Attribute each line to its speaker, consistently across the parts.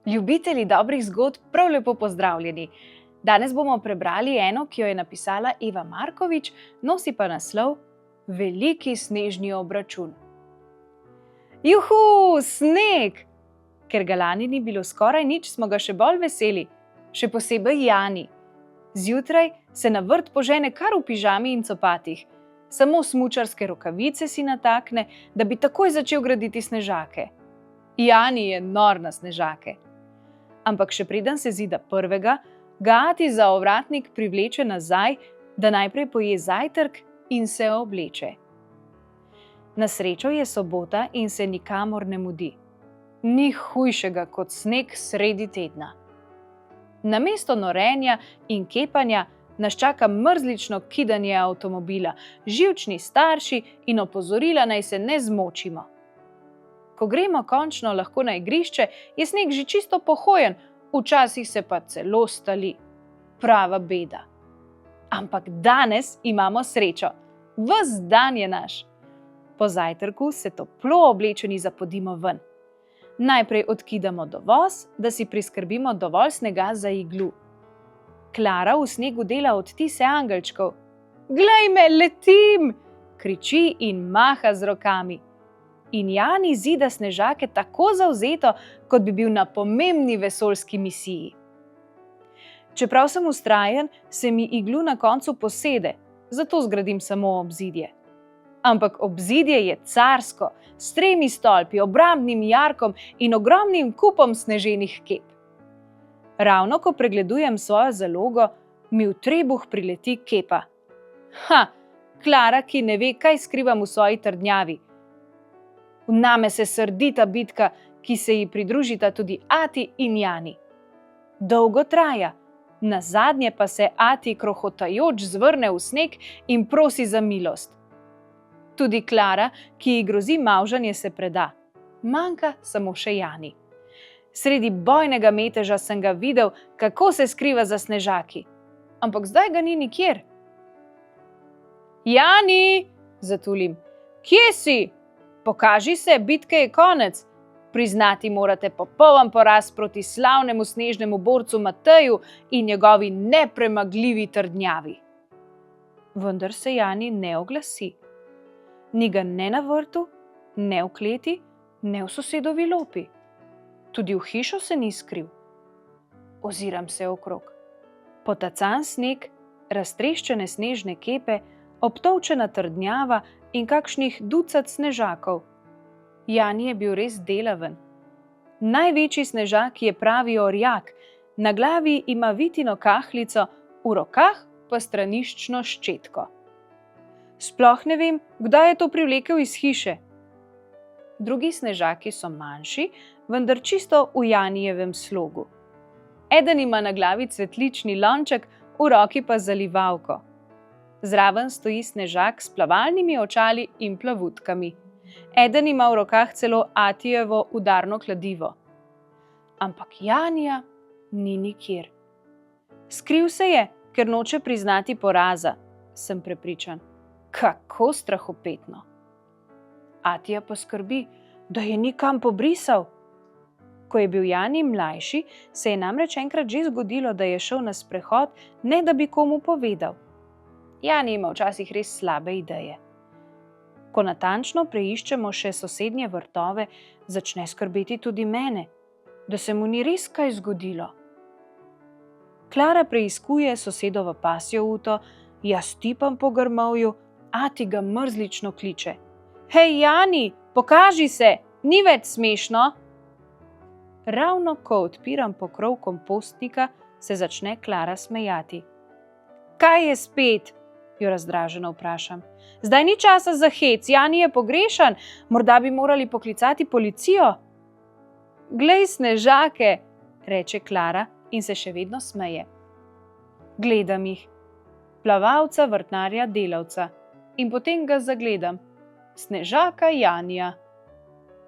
Speaker 1: Ljubitelji dobrih zgodb, prav lepo pozdravljeni. Danes bomo prebrali eno, ki jo je napisala Eva Markovič, nosi pa naslov Veliki snežni obračun. Juhu, sneg! Ker ga lani ni bilo skoraj nič, smo ga še bolj veseli, še posebej Jani. Zjutraj se na vrt požene kar v pižami in copatih. Samo smučarske rokavice si natakne, da bi takoj začel graditi snežake. Jani je nor na snežake. Ampak še preden se zida prvega, ga ati za ovratnik privleče nazaj, da najprej poje zajtrk in se obleče. Na srečo je sobota in se nikamor ne mudi. Ni hujšega kot sneg sredi tedna. Namesto norenja in kepanja nas čaka mrzlično kidanje avtomobila, živčni starši in opozorila, naj se ne zmočimo. Ko gremo končno lahko na igrišče, je sneg že čisto pohojen, včasih se pa celo stali. Prava beda. Ampak danes imamo srečo. Ves dan je naš. Po zajtrku se toplo oblečeni zapodimo ven. Najprej odkidamo dovoz, da si priskrbimo dovolj snega za iglu. Klara v snegu dela odtise angelčkov. Glej me, letim! Kriči in maha z rokami. In Jani zida snežake tako zavzeto, kot bi bil na pomembni vesoljski misiji. Čeprav sem vztrajen, se mi iglu na koncu posede, zato zgradim samo obzidje. Ampak obzidje je carsko, s 3 stolpi, obrambnim jarkom in ogromnim kupom sneženih kep. Ravno ko pregledujem svojo zalogo, mi v trebuh prileti kepa. Klara, ki ne ve, kaj skrivam v svoji trdnjavi. Vname se srdita bitka, ki se ji pridružita tudi ati in Jani. Dolgo traja, nazadnje pa se ati krohotajoč zvrne v sneg in prosi za milost. Tudi Klara, ki ji grozi mavžanje, se preda. Manjka samo še Jani. Sredi bojnega meteža sem ga videl, kako se skriva za snežaki. Ampak zdaj ga ni nikjer. Jani, zatulim, kje si? Pokaži se, bitke je konec. Priznati morate popoln poraz proti slavnemu snežnemu borcu Mateju in njegovi nepremagljivi trdnjavi. Vendar se Jani ne oglasi. Ni ga ne na vrtu, ne v kleti, ne v sosedovi lopi. Tudi v hišo se ni skril. Oziram se okrog. Potacan sneg, raztreščene snežne kepe, obtolčena trdnjava in kakšnih ducat snežakov. Jani je bil res delaven. Največji snežak je pravi orjak, na glavi ima vitino kahlico, v rokah pa straniščno ščetko. Sploh ne vem, kdaj je to privlekel iz hiše. Drugi snežaki so manjši, vendar čisto v Janijevem slogu. Eden ima na glavi cvetlični lonček, v roki pa zalivalko. Zraven stoji snežak s plavalnimi očali in plavutkami. Eden ima v rokah celo atijevo udarno kladivo. Ampak Janija ni nikjer. Skril se je, ker noče priznati poraza, sem prepričan. Kako strahopetno. Atija poskrbi, da je nikam pobrisal. Ko je bil Jani mlajši, se je namreč enkrat že zgodilo, da je šel na sprehod, ne da bi komu povedal. Jani ima včasih res slabe ideje. Ko natančno preiščemo še sosednje vrtove, začne skrbeti tudi mene, da se mu ni res kaj zgodilo. Klara preiskuje sosedovo pasjo uto, jaz tipam po grmovju, ati ga mrzlično kliče. Hej, Jani, pokaži se, ni več smešno. Ravno ko odpiram pokrov kompostnika, se začne Klara smejati. Kaj je spet? Jo razdraženo vprašam. Zdaj ni časa za hec, Jani je pogrešan, morda bi morali poklicati policijo. Glej snežake, reče Klara in se še vedno smeje. Gledam jih. Plavalca, vrtnarja, delavca. In potem ga zagledam. Snežaka Janija.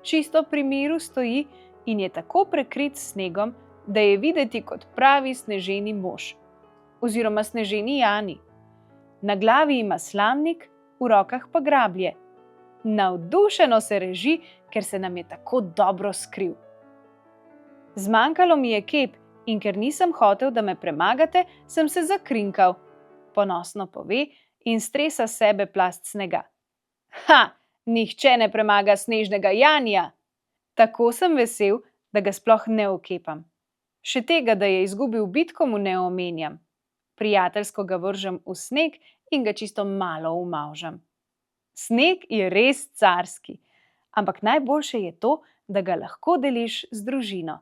Speaker 1: Čisto pri miru stoji in je tako prekrit s snegom, da je videti kot pravi sneženi mož. Oziroma sneženi Jani. Na glavi ima slamnik, v rokah pa grablje. Navdušeno se reži, ker se nam je tako dobro skril. Zmanjkalo mi je kep in ker nisem hotel, da me premagate, sem se zakrinkal, ponosno pove in stresa s sebe plast snega. Ha, nihče ne premaga snežnega Janija! Tako sem vesel, da ga sploh ne okepam. Še tega, da je izgubil bitko, mu ne omenjam. Prijateljsko ga vržem v sneg in ga čisto malo umavžam. Sneg je res carski, ampak najboljše je to, da ga lahko deliš z družino.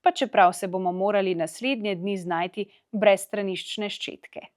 Speaker 1: Pa čeprav se bomo morali naslednje dni znajti brez straniščne ščetke.